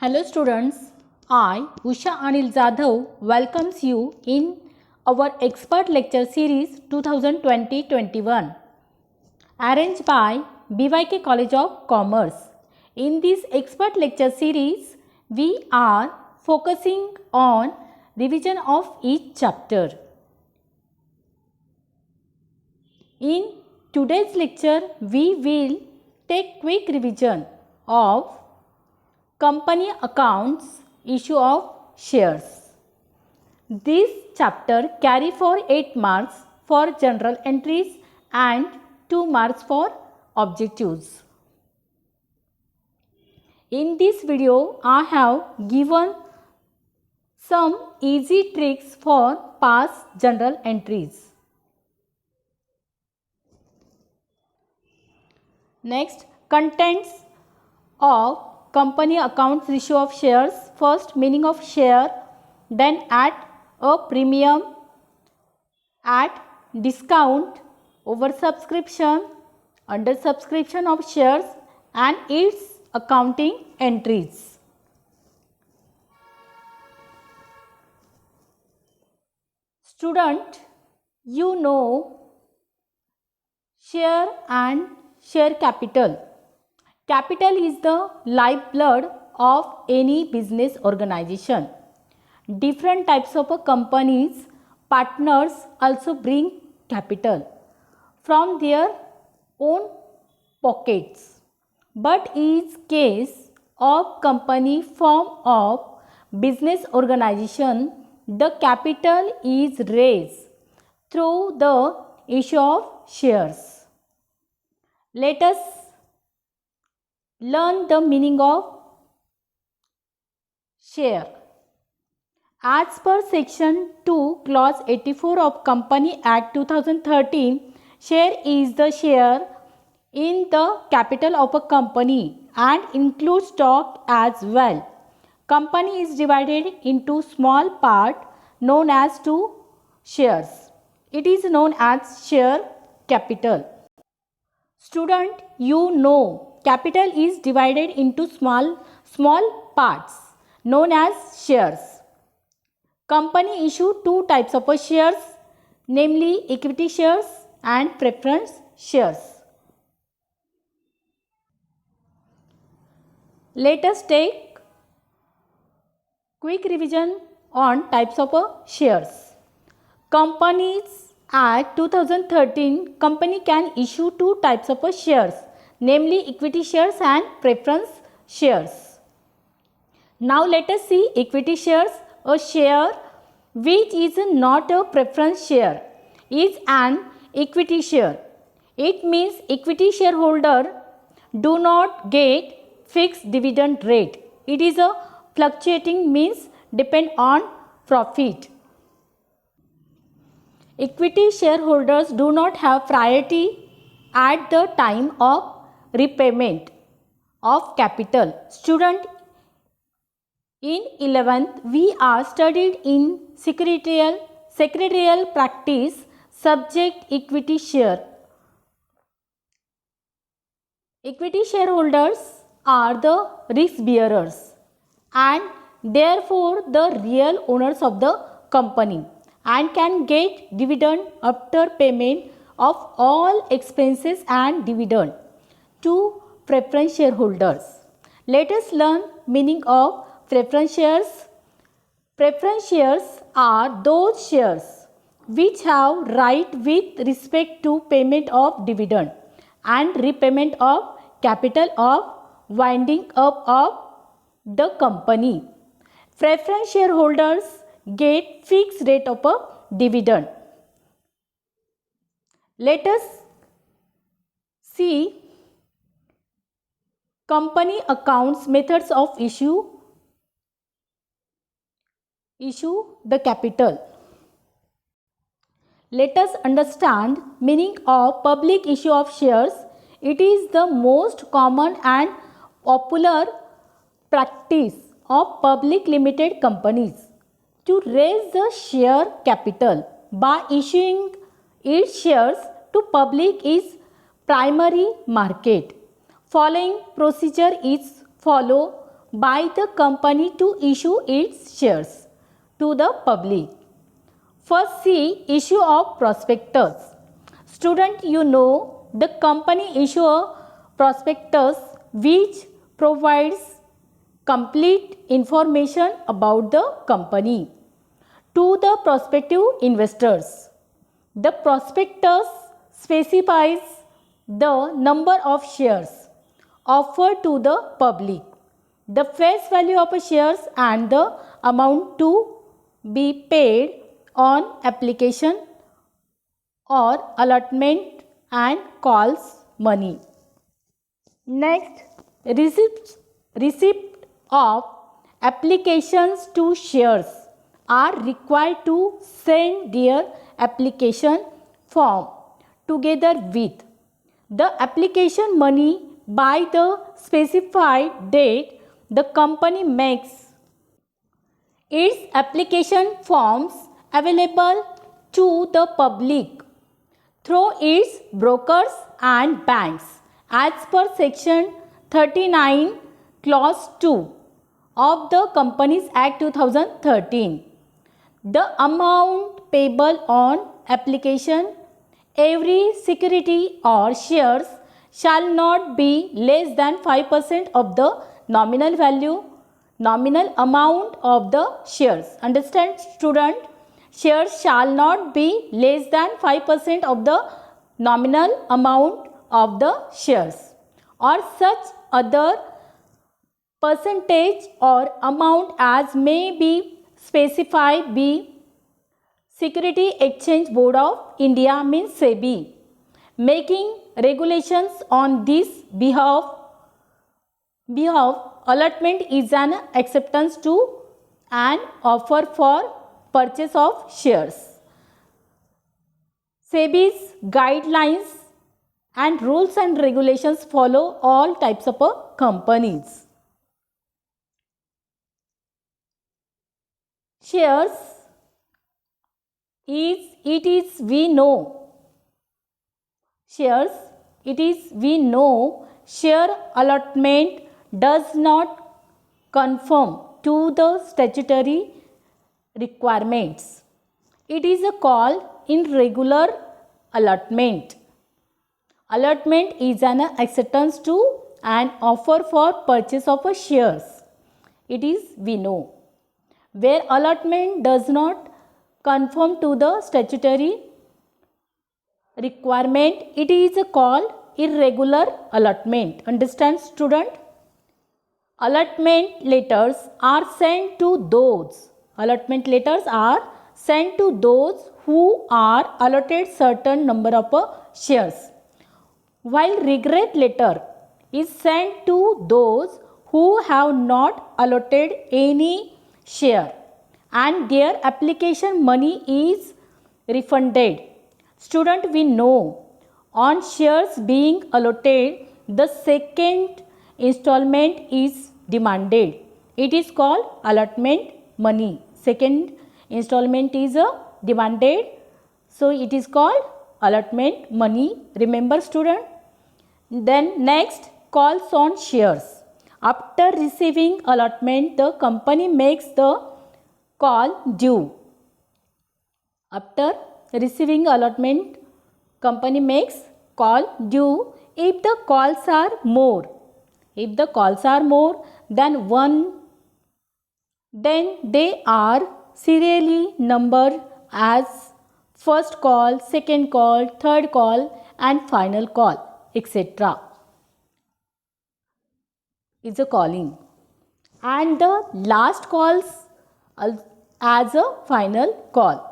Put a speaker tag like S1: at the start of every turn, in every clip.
S1: Hello students, I Usha Anil Jadhav welcomes you in our expert lecture series 2020-21 arranged by BYK College of Commerce. In this expert lecture series, we are focusing on revision of each chapter. In today's lecture, we will take quick revision of company accounts, issue of shares. This chapter carry for 8 marks for general entries and 2 marks for objectives. In this video, I have given some easy tricks for past journal entries. Next, contents of company accounts, issue of shares. First, meaning of share, then at a premium, at discount, oversubscription, undersubscription of shares and its accounting entries. Student, you know share and share capital. Capital is the lifeblood of any business organization. Different types of companies, partners also bring capital from their own pockets. But in case of company form of business organization, the capital is raised through the issue of shares. Let us learn the meaning of share. As per section 2 clause 84 of Company Act 2013, share is the share in the capital of a company and includes stock as well. Company is divided into small part known as two shares. It is known as share capital. Student, you know capital is divided into small parts known as shares. Company issue two types of shares, namely equity shares and preference shares. Let us take quick revision on types of shares. Companies Act 2013, company can issue two types of shares, namely equity shares and preference shares. Now let us see equity shares. A share which is not a preference share is an equity share. It means equity shareholder do not get fixed dividend rate. It is a fluctuating, means depend on profit. Equity shareholders do not have priority at the time of repayment of capital. Student, in 11th we are studied in secretarial practice subject equity share. Equity shareholders are the risk bearers and therefore the real owners of the company and can get dividend after payment of all expenses and dividend to preference shareholders. Let us learn meaning of preference shares. Preference shares are those shares which have right with respect to payment of dividend and repayment of capital of winding up of the company. Preference shareholders get fixed rate of a dividend. Let us see company accounts methods of issue the capital. Let us understand meaning of public issue of shares. It is the most common and popular practice of public limited companies to raise the share capital by issuing its shares to public is primary market. Following procedure is followed by the company to issue its shares to the public. First, see issue of prospectus. Student, you know the company issue a prospectus which provides complete information about the company to the prospective investors. The prospectus specifies the number of shares offered to the public, the face value of shares and the amount to be paid on application or allotment and calls money. Next, receipt of applications to shares are required to send their application form together with the application money by the specified date. The company makes its application forms available to the public through its brokers and banks as per section 39 clause 2 of the Companies Act 2013. The amount payable on application, every security or shares shall not be less than 5% of the nominal value, nominal amount of the shares. Understand, student? Shares shall not be less than 5% of the nominal amount of the shares or such other percentage or amount as may be specified by Security Exchange Board of India, means SEBI, making regulations on this behalf. Allotment is an acceptance to an offer for purchase of shares. SEBI's guidelines and rules and regulations follow all types of companies. Shares we know share allotment does not conform to the statutory requirements. It is a call irregular allotment. Allotment is an acceptance to an offer for purchase of a shares. It is we know. Where allotment does not conform to the statutory requirement, it is called irregular allotment. Understand, student? Allotment letters are sent to those who are allotted certain number of shares, while regret letter is sent to those who have not allotted any share and their application money is refunded. Student, we know on shares being allotted, the second installment is demanded. It is called allotment money. Second installment is demanded, so it is called allotment money. Remember, student? Then next, calls on shares. After receiving allotment, the company makes the call due. After receiving allotment, company makes call due if the calls are more. If the calls are more than one, then they are serially numbered as first call, second call, third call and final call, etc. is a calling, and the last calls as a final call.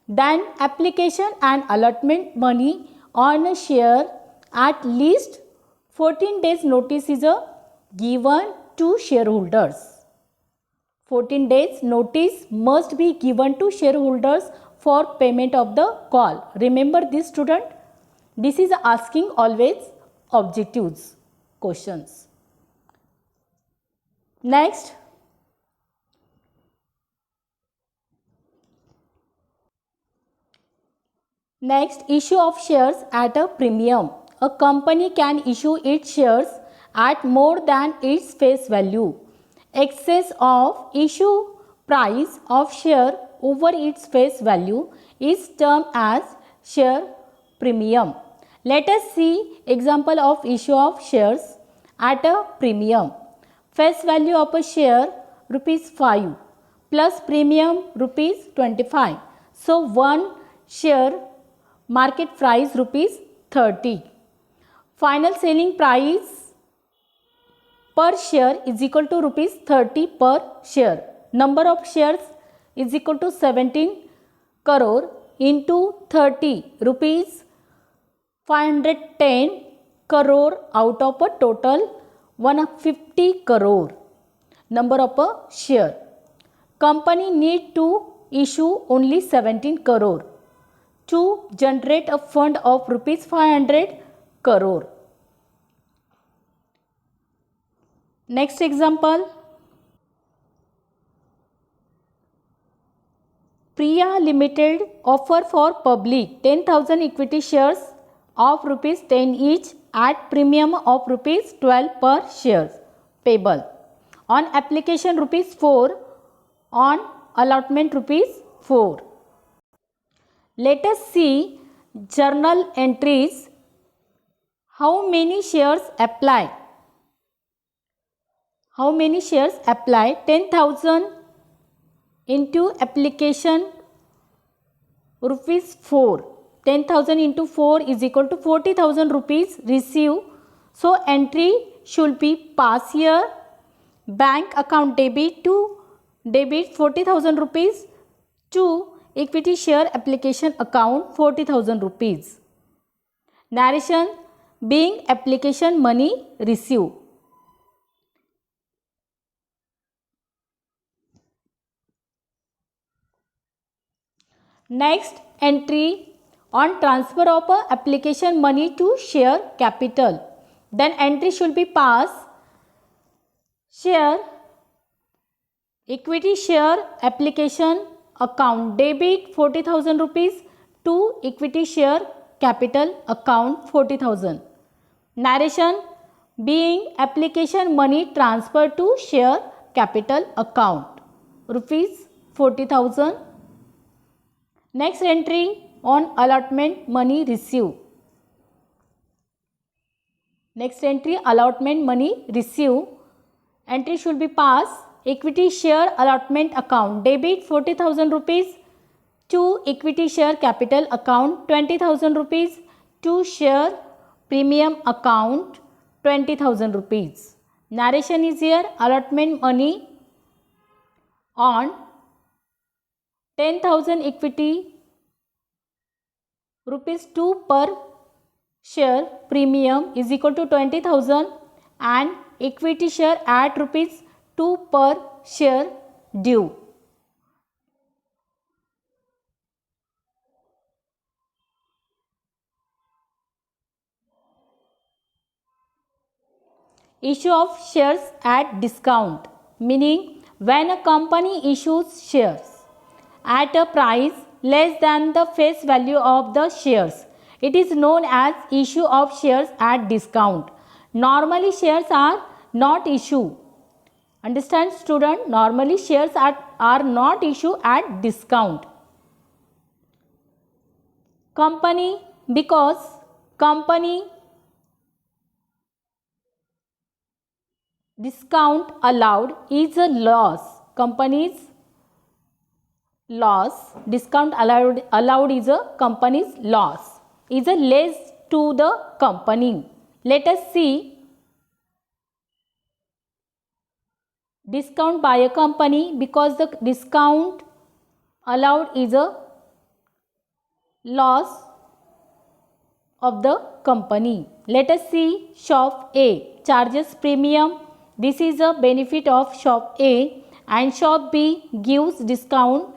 S1: Then application and allotment money on a share at least 14 days notice is given to shareholders. 14 days notice must be given to shareholders for payment of the call. Remember this, student? This is asking always objectives questions. Next, issue of shares at a premium. A company can issue its shares at more than its face value excess of issue price of share over its face value is termed as share premium. Let us see example of issue of shares at a premium. Face value of a share rupees 5 plus premium rupees 25. So one share market price rupees 30. Final selling price per share is equal to rupees 30 per share. Number of shares is equal to 17 crore into 30 rupees 510 crore out of a total 150 crore number of a share. Company need to issue only 17 crore to generate a fund of rupees 500 crore. Next example, Priya Limited offer for public 10,000 equity shares of rupees 10 each at premium of rupees 12 per shares payable. On application rupees 4, on allotment rupees 4. Let us see journal entries. How many shares apply? How many shares apply? 10,000 into application rupees 4. 10,000 into 4 is equal to 40,000 rupees received. So entry should be pass here. Bank account debit to debit 40,000 rupees to equity share application account 40,000 rupees. Narration being application money received. Next entry on transfer of application money to share capital. Then entry should be pass share equity share application account debit 40,000 rupees to equity share capital account 40,000. Narration being application money transferred to share capital account rupees 40,000. Next entry on allotment money received. Next entry allotment money received. Entry should be pass equity share allotment account debit 40,000 rupees to equity share capital account 20,000 rupees to share premium account 20,000 rupees. Narration is here allotment money on 10,000 equity rupees 2 per share premium is equal to 20,000 and equity share at rupees 2 per share due. Issue of shares at discount, meaning when a company issues shares at a price less than the face value of the shares, it is known as issue of shares at discount. Normally shares are not issued. Understand student? Normally shares are not issued at discount. Company, because company discount allowed is a loss. Company's loss, discount allowed is a company's loss, is a less to the company. Let us see discount by a company, because the discount allowed is a loss of the company. Let us see shop A charges premium. This is a benefit of shop A, and shop B gives discount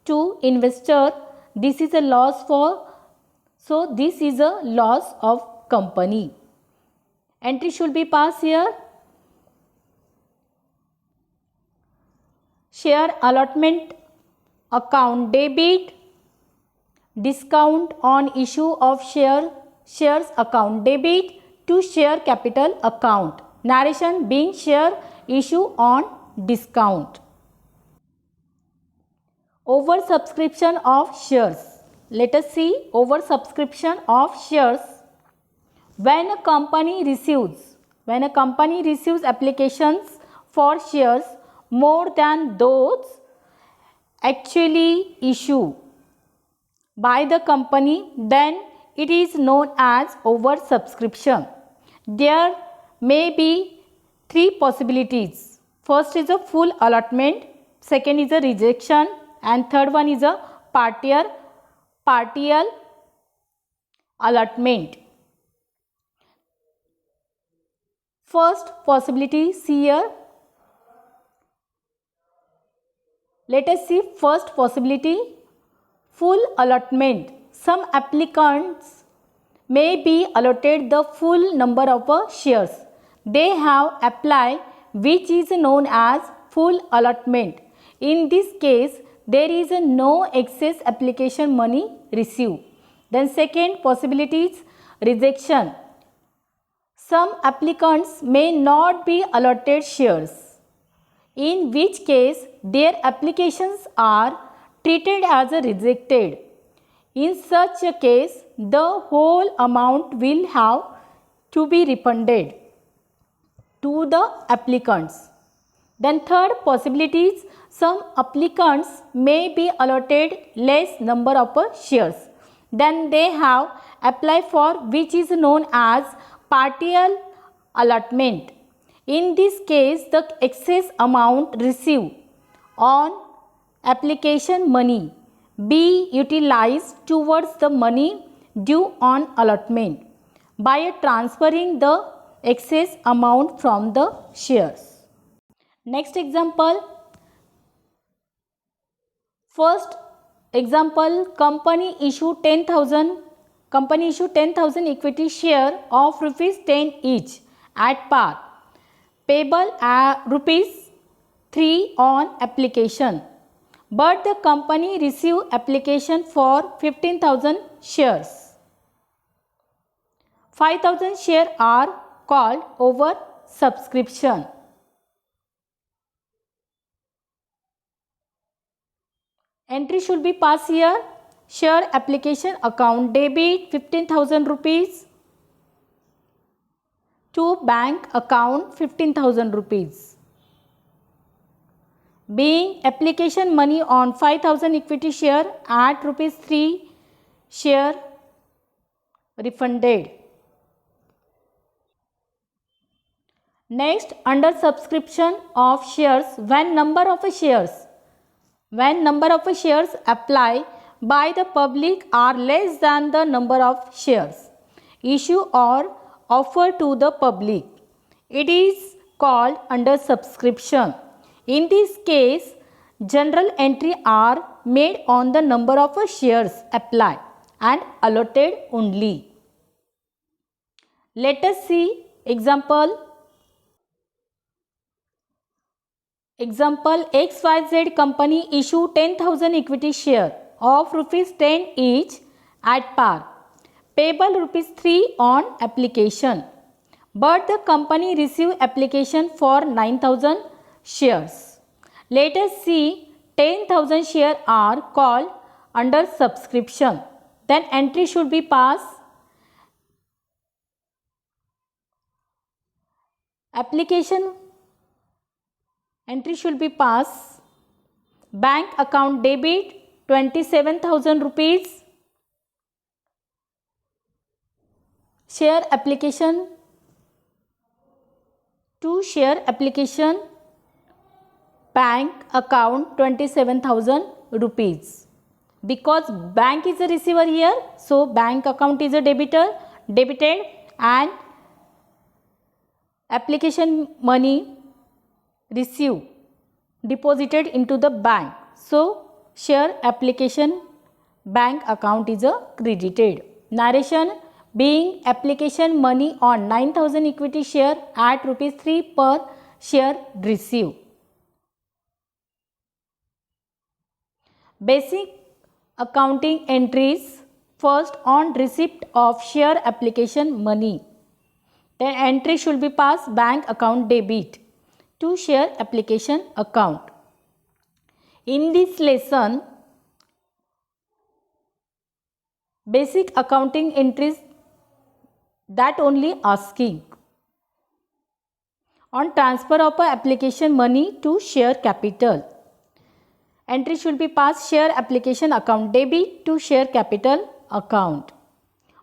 S1: to investor. This is a loss for, so this is a loss of company. Entry should be passed here. Share allotment account debit, discount on issue of shares account debit to share capital account. Narration being share issue on discount. Oversubscription of shares. Let us see oversubscription of shares. When a company receives applications for shares more than those actually issued by the company, then it is known as oversubscription. There may be three possibilities. First is a full allotment, second is a rejection, and third one is a partial allotment. First possibility, see here. Let us see first possibility, full allotment. Some applicants may be allotted the full number of shares they have applied, which is known as full allotment. In this case, there is no excess application money received. Then second possibility is rejection. Some applicants may not be allotted shares, in which case their applications are treated as rejected. In such a case, the whole amount will have to be refunded to the applicants. Then third possibility is some applicants may be allotted less number of shares than they have applied for, which is known as partial allotment. In this case, the excess amount received on application money be utilized towards the money due on allotment by transferring the excess amount from the shares. Next example. First example, company issued 10,000 equity share of rupees 10 each at par, payable at rupees 3 on application. But the company received application for 15,000 shares. 5,000 shares are called over subscription. Entry should be passed here. Share application account, debit 15,000 rupees to bank account 15,000 rupees. Being application money on 5,000 equity share at rupees 3 share refunded. Next, under subscription of shares, when number of shares applied by the public are less than the number of shares issued or offered to the public, it is called under subscription. In this case, general entry are made on the number of shares applied and allotted only. Let us see example. Example, XYZ company issued 10,000 equity share of rupees 10 each at par, payable rupees 3 on application. But the company received application for 9,000 shares. Let us see 10,000 shares are called under subscription. Then entry should be passed. Application entry should be passed. Bank account debit 27,000 rupees. Share application to share application, bank account 27,000 rupees. Because bank is a receiver here, so bank account is a debited, and application money received deposited into the bank. So share application bank account is a credited. Narration, being application money on 9,000 equity share at rupees 3 per share received. Basic accounting entries. First, on receipt of share application money, then entry should be passed bank account debit. to share application account. In this lesson, basic accounting entries that only asking on transfer of a application money to share capital. Entry should be passed share application account debit to share capital account.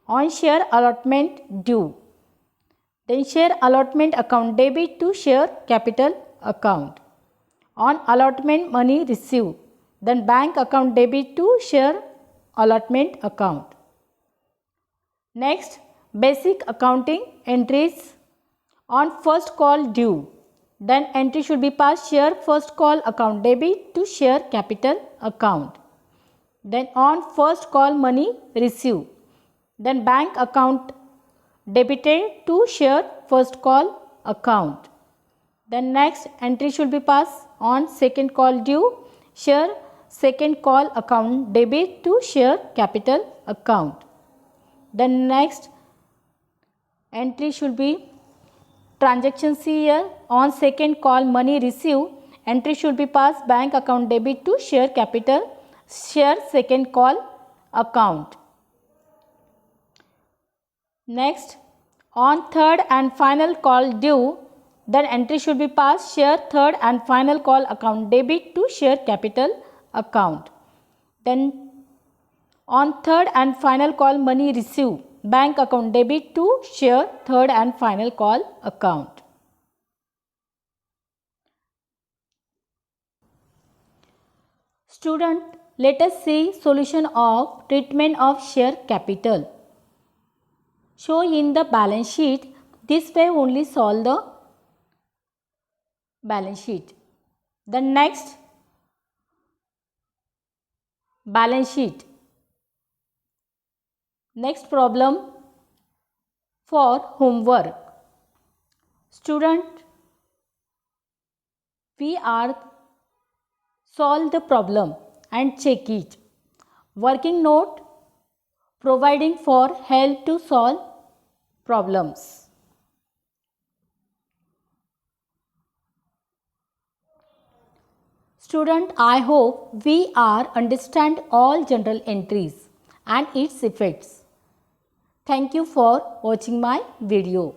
S1: On share allotment due. Then share allotment account debit to share capital account. On allotment money received. Then bank account debit to share allotment account. Next, basic accounting entries on first call due. Then entry should be passed share first call account debit to share capital account. Then on first call money received. Then bank account debited to share first call account. Then next entry should be passed on second call due, share second call account debit to share capital account. Then next entry should be transaction CL on second call money received, entry should be passed bank account debit to share capital, share second call account. Next, on third and final call due, then entry should be passed share third and final call account debit to share capital account. Then on third and final call money received, bank account debit to share third and final call account. Student, let us see solution of treatment of share capital. Show in the balance sheet. This way only solve the balance sheet. The next, balance sheet. Next problem for homework. Student, we are solve the problem and check it. Working note providing for help to solve problems. Student, I hope we are understand all general entries and its effects. Thank you for watching my video.